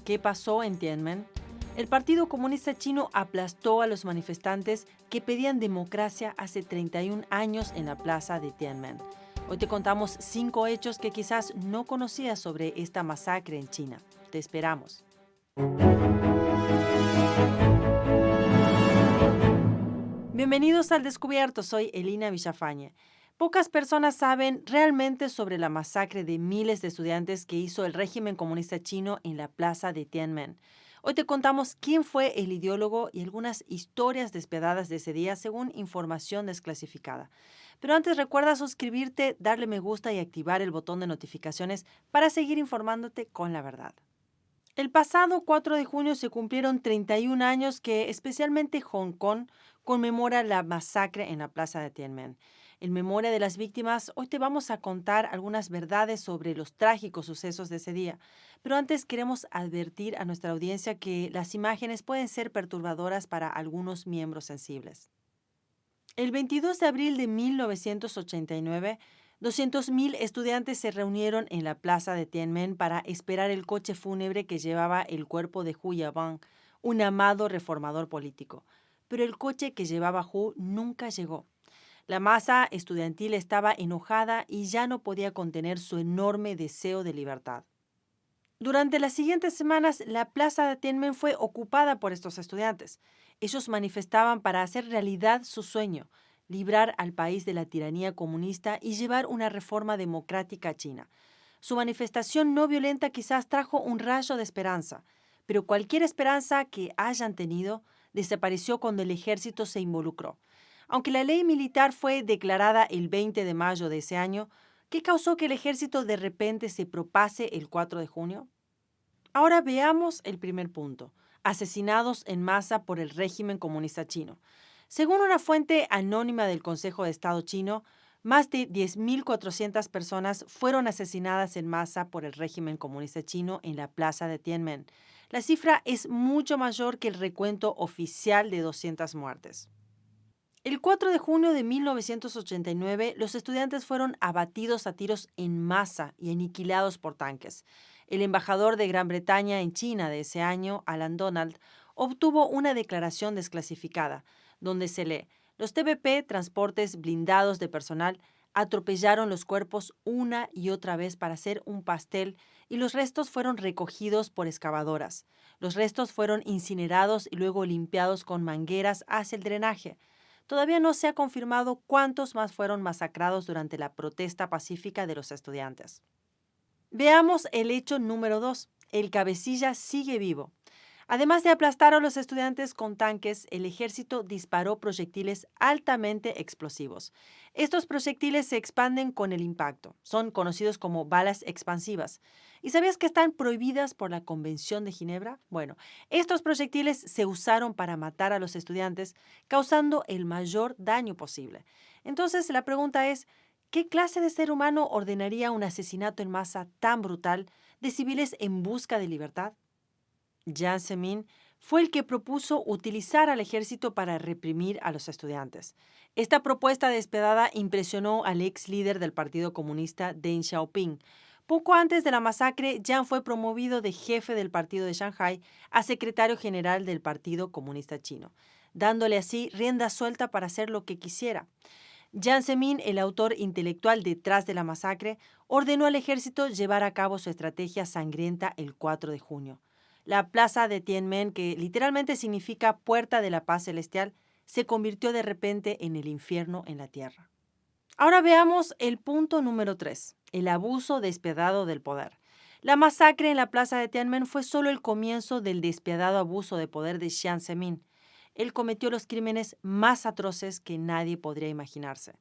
¿Qué pasó en Tiananmen? El Partido Comunista Chino aplastó a los manifestantes que pedían democracia hace 31 años en la plaza de Tiananmen. Hoy te contamos 5 hechos que quizás no conocías sobre esta masacre en China. Te esperamos. Bienvenidos al Descubierto, soy Elina Villafañe. Pocas personas saben realmente sobre la masacre de miles de estudiantes que hizo el régimen comunista chino en la plaza de Tiananmen. Hoy te contamos quién fue el ideólogo y algunas historias despiadadas de ese día según información desclasificada. Pero antes recuerda suscribirte, darle me gusta y activar el botón de notificaciones para seguir informándote con la verdad. El pasado 4 de junio se cumplieron 31 años que especialmente Hong Kong conmemora la masacre en la plaza de Tiananmen. En memoria de las víctimas, hoy te vamos a contar algunas verdades sobre los trágicos sucesos de ese día. Pero antes queremos advertir a nuestra audiencia que las imágenes pueden ser perturbadoras para algunos miembros sensibles. El 22 de abril de 1989, 200.000 estudiantes se reunieron en la plaza de Tiananmen para esperar el coche fúnebre que llevaba el cuerpo de Hu Yaobang, un amado reformador político. Pero el coche que llevaba Hu nunca llegó. La masa estudiantil estaba enojada y ya no podía contener su enorme deseo de libertad. Durante las siguientes semanas, la plaza de Tiananmen fue ocupada por estos estudiantes. Ellos manifestaban para hacer realidad su sueño, librar al país de la tiranía comunista y llevar una reforma democrática a China. Su manifestación no violenta quizás trajo un rayo de esperanza, pero cualquier esperanza que hayan tenido desapareció cuando el ejército se involucró. Aunque la ley militar fue declarada el 20 de mayo de ese año, ¿qué causó que el ejército de repente se propase el 4 de junio? Ahora veamos el primer punto: asesinados en masa por el régimen comunista chino. Según una fuente anónima del Consejo de Estado chino, más de 10.400 personas fueron asesinadas en masa por el régimen comunista chino en la plaza de Tiananmen. La cifra es mucho mayor que el recuento oficial de 200 muertes. El 4 de junio de 1989, los estudiantes fueron abatidos a tiros en masa y aniquilados por tanques. El embajador de Gran Bretaña en China de ese año, Alan Donald, obtuvo una declaración desclasificada, donde se lee: los TVP, transportes blindados de personal, atropellaron los cuerpos una y otra vez para hacer un pastel y los restos fueron recogidos por excavadoras. Los restos fueron incinerados y luego limpiados con mangueras hacia el drenaje. Todavía no se ha confirmado cuántos más fueron masacrados durante la protesta pacífica de los estudiantes. Veamos el hecho número 2. El cabecilla sigue vivo. Además de aplastar a los estudiantes con tanques, el ejército disparó proyectiles altamente explosivos. Estos proyectiles se expanden con el impacto. Son conocidos como balas expansivas. ¿Y sabías que están prohibidas por la Convención de Ginebra? Bueno, estos proyectiles se usaron para matar a los estudiantes, causando el mayor daño posible. Entonces, la pregunta es: ¿qué clase de ser humano ordenaría un asesinato en masa tan brutal de civiles en busca de libertad? Jiang Zemin fue el que propuso utilizar al ejército para reprimir a los estudiantes. Esta propuesta despiadada impresionó al ex líder del Partido Comunista, Deng Xiaoping. Poco antes de la masacre, Jiang fue promovido de jefe del partido de Shanghái a secretario general del Partido Comunista Chino, dándole así rienda suelta para hacer lo que quisiera. Jiang Zemin, el autor intelectual detrás de la masacre, ordenó al ejército llevar a cabo su estrategia sangrienta el 4 de junio. La plaza de Tiananmen, que literalmente significa Puerta de la Paz Celestial, se convirtió de repente en el infierno en la tierra. Ahora veamos el punto número 3, el abuso despiadado del poder. La masacre en la plaza de Tiananmen fue solo el comienzo del despiadado abuso de poder de Jiang Zemin. Él cometió los crímenes más atroces que nadie podría imaginarse.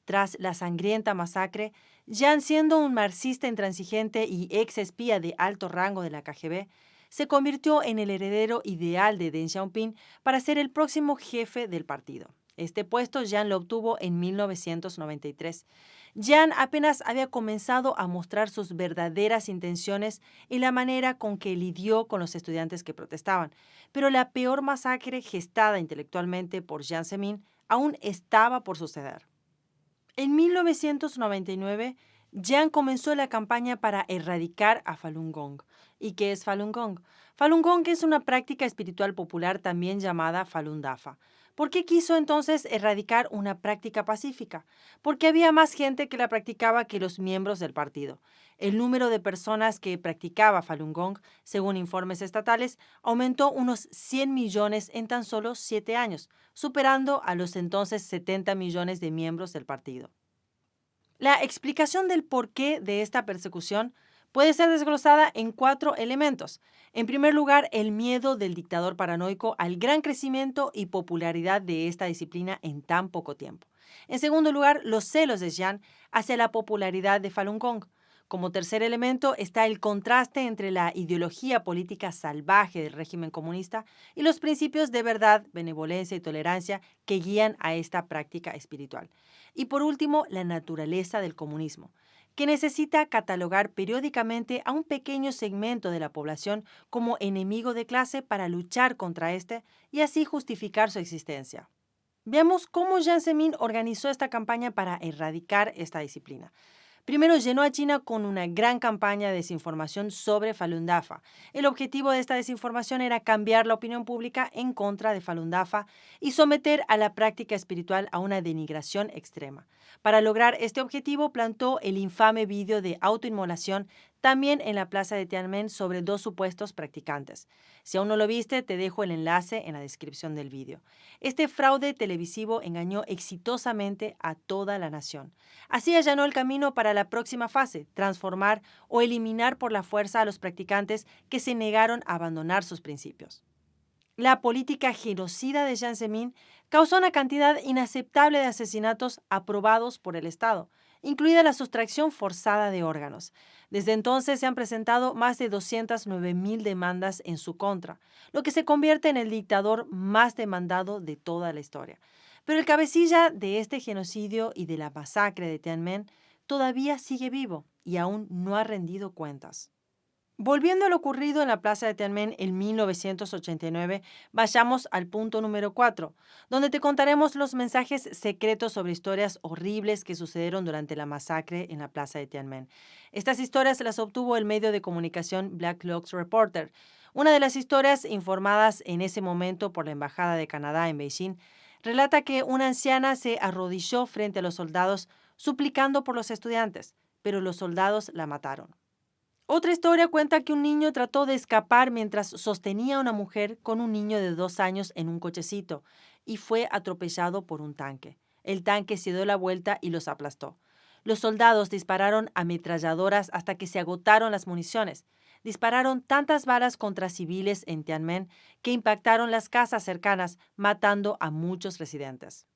Tras la sangrienta masacre, Jiang, siendo un marxista intransigente y ex espía de alto rango de la KGB, se convirtió en el heredero ideal de Deng Xiaoping para ser el próximo jefe del partido. Este puesto Jiang lo obtuvo en 1993. Jiang apenas había comenzado a mostrar sus verdaderas intenciones y la manera con que lidió con los estudiantes que protestaban, pero la peor masacre gestada intelectualmente por Jiang Zemin aún estaba por suceder. En 1999, Jiang comenzó la campaña para erradicar a Falun Gong ¿Y qué es Falun Gong? Falun Gong es una práctica espiritual popular también llamada Falun Dafa. ¿Por qué quiso entonces erradicar una práctica pacífica? Porque había más gente que la practicaba que los miembros del partido. El número de personas que practicaba Falun Gong, según informes estatales, aumentó unos 100 millones en tan solo 7 años, superando a los entonces 70 millones de miembros del partido. La explicación del porqué de esta persecución puede ser desglosada en 4 elementos. En primer lugar, el miedo del dictador paranoico al gran crecimiento y popularidad de esta disciplina en tan poco tiempo. En segundo lugar, los celos de Jian hacia la popularidad de Falun Gong. Como tercer elemento está el contraste entre la ideología política salvaje del régimen comunista y los principios de verdad, benevolencia y tolerancia que guían a esta práctica espiritual. Y por último, la naturaleza del comunismo, que necesita catalogar periódicamente a un pequeño segmento de la población como enemigo de clase para luchar contra este y así justificar su existencia. Veamos cómo Jiang Zemin organizó esta campaña para erradicar esta disciplina. Primero llenó a China con una gran campaña de desinformación sobre Falun Dafa. El objetivo de esta desinformación era cambiar la opinión pública en contra de Falun Dafa y someter a la práctica espiritual a una denigración extrema. Para lograr este objetivo, plantó el infame vídeo de autoinmolación también en la plaza de Tiananmen sobre 2 supuestos practicantes. Si aún no lo viste, te dejo el enlace en la descripción del vídeo. Este fraude televisivo engañó exitosamente a toda la nación. Así allanó el camino para la próxima fase, transformar o eliminar por la fuerza a los practicantes que se negaron a abandonar sus principios. La política genocida de Jiang Zemin causó una cantidad inaceptable de asesinatos aprobados por el Estado, incluida la sustracción forzada de órganos. Desde entonces se han presentado más de 209,000 demandas en su contra, lo que se convierte en el dictador más demandado de toda la historia. Pero el cabecilla de este genocidio y de la masacre de Tiananmen todavía sigue vivo y aún no ha rendido cuentas. Volviendo a lo ocurrido en la plaza de Tiananmen en 1989, vayamos al punto número 4, donde te contaremos los mensajes secretos sobre historias horribles que sucedieron durante la masacre en la plaza de Tiananmen. Estas historias las obtuvo el medio de comunicación Black Logs Reporter. Una de las historias informadas en ese momento por la Embajada de Canadá en Beijing relata que una anciana se arrodilló frente a los soldados suplicando por los estudiantes, pero los soldados la mataron. Otra historia cuenta que un niño trató de escapar mientras sostenía a una mujer con un niño de 2 años en un cochecito y fue atropellado por un tanque. El tanque se dio la vuelta y los aplastó. Los soldados dispararon ametralladoras hasta que se agotaron las municiones. Dispararon tantas balas contra civiles en Tiananmen que impactaron las casas cercanas, matando a muchos residentes.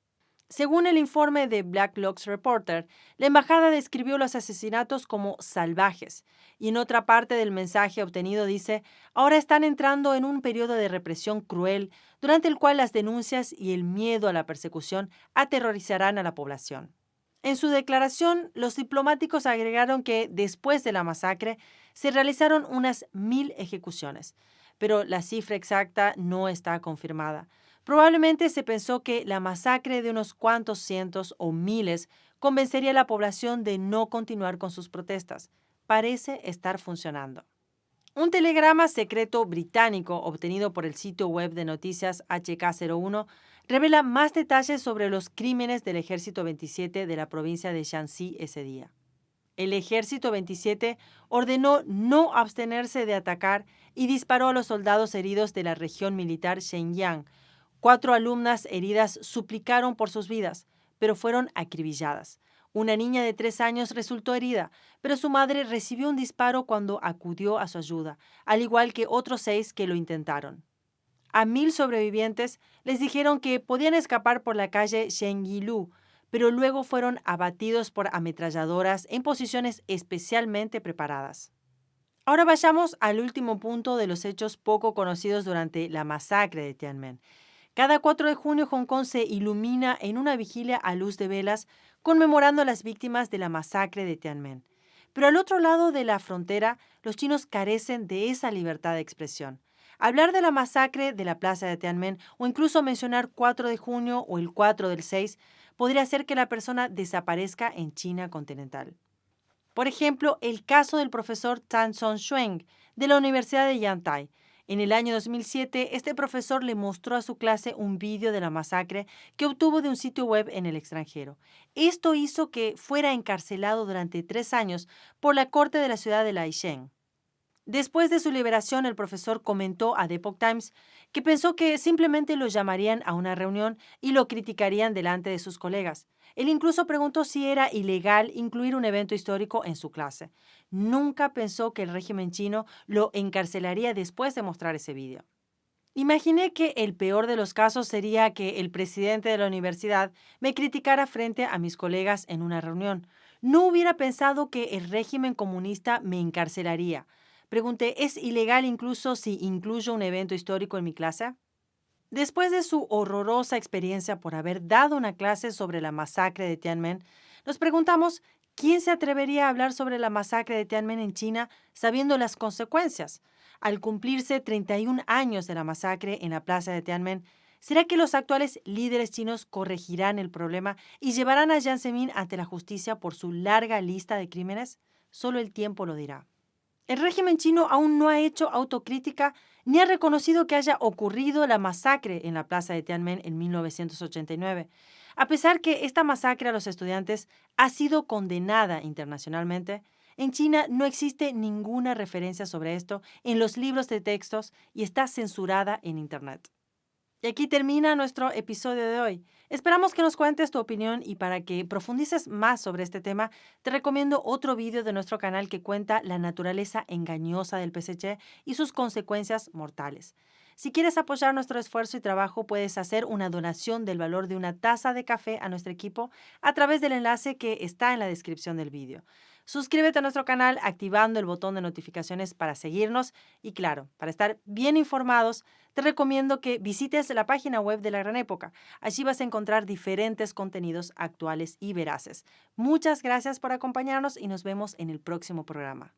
Según el informe de Black Logs Reporter, la embajada describió los asesinatos como salvajes y en otra parte del mensaje obtenido dice, ahora están entrando en un periodo de represión cruel durante el cual las denuncias y el miedo a la persecución aterrorizarán a la población. En su declaración, los diplomáticos agregaron que después de la masacre se realizaron unas 1,000 ejecuciones, pero la cifra exacta no está confirmada. Probablemente se pensó que la masacre de unos cuantos cientos o miles convencería a la población de no continuar con sus protestas. Parece estar funcionando. Un telegrama secreto británico obtenido por el sitio web de noticias HK01 revela más detalles sobre los crímenes del Ejército 27 de la provincia de Shanxi ese día. El Ejército 27 ordenó no abstenerse de atacar y disparó a los soldados heridos de la región militar Shenyang. 4 alumnas heridas suplicaron por sus vidas, pero fueron acribilladas. Una niña de 3 años resultó herida, pero su madre recibió un disparo cuando acudió a su ayuda, al igual que otros 6 que lo intentaron. A 1,000 sobrevivientes les dijeron que podían escapar por la calle Shengilu, pero luego fueron abatidos por ametralladoras en posiciones especialmente preparadas. Ahora vayamos al último punto de los hechos poco conocidos durante la masacre de Tiananmen. Cada 4 de junio Hong Kong se ilumina en una vigilia a luz de velas conmemorando a las víctimas de la masacre de Tiananmen. Pero al otro lado de la frontera, los chinos carecen de esa libertad de expresión. Hablar de la masacre de la plaza de Tiananmen o incluso mencionar 4 de junio o el 4 del 6 podría hacer que la persona desaparezca en China continental. Por ejemplo, el caso del profesor Tan Son Xueng, de la Universidad de Yantai. En el año 2007, este profesor le mostró a su clase un vídeo de la masacre que obtuvo de un sitio web en el extranjero. Esto hizo que fuera encarcelado durante 3 años por la corte de la ciudad de Laisheng. Después de su liberación, el profesor comentó a The Epoch Times que pensó que simplemente lo llamarían a una reunión y lo criticarían delante de sus colegas. Él incluso preguntó si era ilegal incluir un evento histórico en su clase. Nunca pensó que el régimen chino lo encarcelaría después de mostrar ese video. Imaginé que el peor de los casos sería que el presidente de la universidad me criticara frente a mis colegas en una reunión. No hubiera pensado que el régimen comunista me encarcelaría. Pregunté, ¿es ilegal incluso si incluyo un evento histórico en mi clase? Después de su horrorosa experiencia por haber dado una clase sobre la masacre de Tiananmen, nos preguntamos, ¿quién se atrevería a hablar sobre la masacre de Tiananmen en China sabiendo las consecuencias? Al cumplirse 31 años de la masacre en la plaza de Tiananmen, ¿será que los actuales líderes chinos corregirán el problema y llevarán a Jiang Zemin ante la justicia por su larga lista de crímenes? Solo el tiempo lo dirá. El régimen chino aún no ha hecho autocrítica ni ha reconocido que haya ocurrido la masacre en la plaza de Tiananmen en 1989. A pesar que esta masacre a los estudiantes ha sido condenada internacionalmente, en China no existe ninguna referencia sobre esto en los libros de textos y está censurada en Internet. Y aquí termina nuestro episodio de hoy. Esperamos que nos cuentes tu opinión y para que profundices más sobre este tema, te recomiendo otro vídeo de nuestro canal que cuenta la naturaleza engañosa del PSC y sus consecuencias mortales. Si quieres apoyar nuestro esfuerzo y trabajo, puedes hacer una donación del valor de una taza de café a nuestro equipo a través del enlace que está en la descripción del vídeo. Suscríbete a nuestro canal activando el botón de notificaciones para seguirnos y claro, para estar bien informados, te recomiendo que visites la página web de La Gran Época. Allí vas a encontrar diferentes contenidos actuales y veraces. Muchas gracias por acompañarnos y nos vemos en el próximo programa.